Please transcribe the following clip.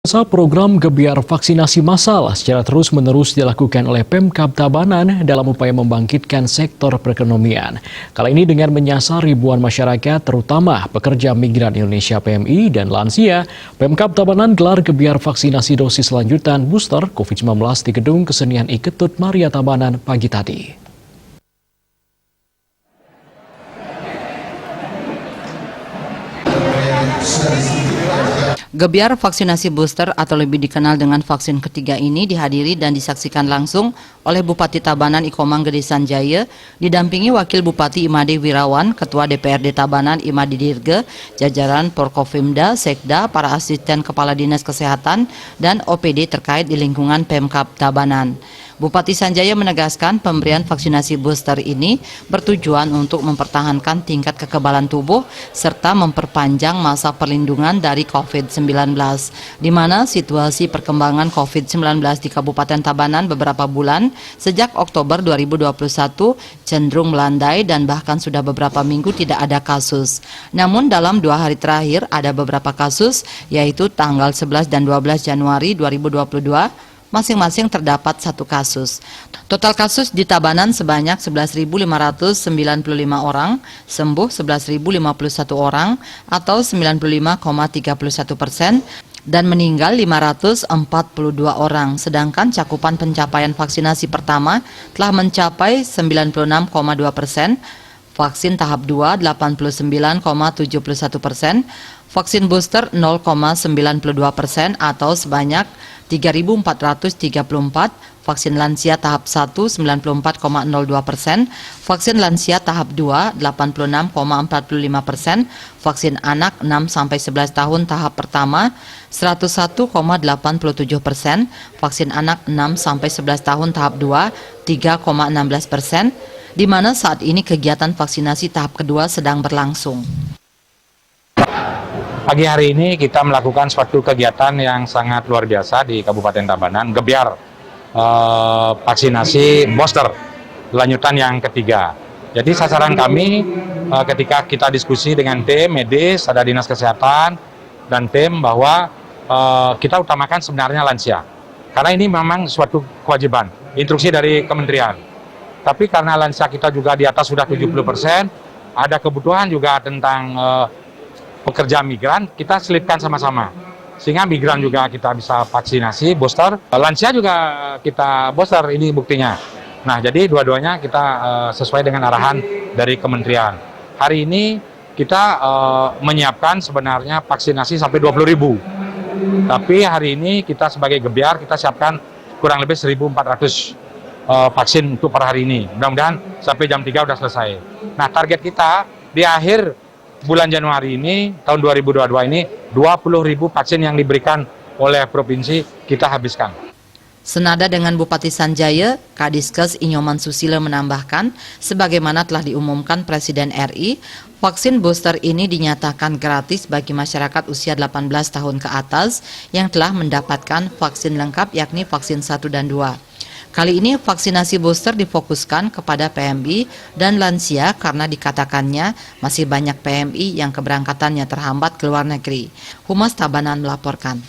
Program Gebiar Vaksinasi Massal secara terus-menerus dilakukan oleh Pemkab Tabanan dalam upaya membangkitkan sektor perekonomian. Kali ini dengan menyasar ribuan masyarakat, terutama pekerja migran Indonesia PMI dan lansia, Pemkab Tabanan gelar Gebiar Vaksinasi dosis lanjutan booster COVID-19 di Gedung Kesenian Iketut Maria Tabanan pagi tadi. Gebiar vaksinasi booster atau lebih dikenal dengan vaksin ketiga ini dihadiri dan disaksikan langsung oleh Bupati Tabanan Ikomang Gede Sanjaya, didampingi Wakil Bupati Imade Wirawan, Ketua DPRD Tabanan Imade Dirge, jajaran Porkofimda, Sekda, para asisten Kepala Dinas Kesehatan, dan OPD terkait di lingkungan Pemkab Tabanan. Bupati Sanjaya menegaskan pemberian vaksinasi booster ini bertujuan untuk mempertahankan tingkat kekebalan tubuh serta memperpanjang masa perlindungan dari COVID-19, di mana situasi perkembangan COVID-19 di Kabupaten Tabanan beberapa bulan sejak Oktober 2021 cenderung melandai dan bahkan sudah beberapa minggu tidak ada kasus. Namun dalam 2 hari terakhir ada beberapa kasus, yaitu tanggal 11 dan 12 Januari 2022, masing-masing terdapat 1 kasus. Total kasus di Tabanan sebanyak 11.595 orang, sembuh 11.051 orang atau 95,31%, dan meninggal 542 orang. Sedangkan cakupan pencapaian vaksinasi pertama telah mencapai 96,2%, vaksin tahap 2 89,71%, vaksin booster 0,92% atau sebanyak 3.434, vaksin lansia tahap 1 94,02%, vaksin lansia tahap 2 86,45%, vaksin anak 6-11 tahun tahap pertama 101,87%, vaksin anak 6-11 tahun tahap 2 3,16%, di mana saat ini kegiatan vaksinasi tahap kedua sedang berlangsung. Pagi hari ini kita melakukan suatu kegiatan yang sangat luar biasa di Kabupaten Tabanan, Gebiar vaksinasi booster lanjutan yang ketiga. Jadi sasaran kami ketika kita diskusi dengan tim medis, ada dinas kesehatan dan tim bahwa kita utamakan sebenarnya lansia. Karena ini memang suatu kewajiban, instruksi dari kementerian. Tapi karena lansia kita juga di atas sudah 70%, ada kebutuhan juga tentang pekerja migran, kita selipkan sama-sama. Sehingga migran juga kita bisa vaksinasi, booster. Lansia juga kita booster, ini buktinya. Nah, jadi dua-duanya kita sesuai dengan arahan dari kementerian. Hari ini kita menyiapkan sebenarnya vaksinasi sampai 20.000. Tapi hari ini kita sebagai Gebiar, kita siapkan kurang lebih 1.400 vaksin untuk per hari ini. Mudah-mudahan sampai jam 3 sudah selesai. Nah, target kita di akhir bulan Januari ini, tahun 2022 ini, 20.000 vaksin yang diberikan oleh provinsi kita habiskan. Senada dengan Bupati Sanjaya, Kadiskes Inyoman Susilo menambahkan, sebagaimana telah diumumkan Presiden RI, vaksin booster ini dinyatakan gratis bagi masyarakat usia 18 tahun ke atas yang telah mendapatkan vaksin lengkap yakni vaksin 1 dan 2. Kali ini vaksinasi booster difokuskan kepada PMI dan lansia karena dikatakannya masih banyak PMI yang keberangkatannya terhambat ke luar negeri. Humas Tabanan melaporkan.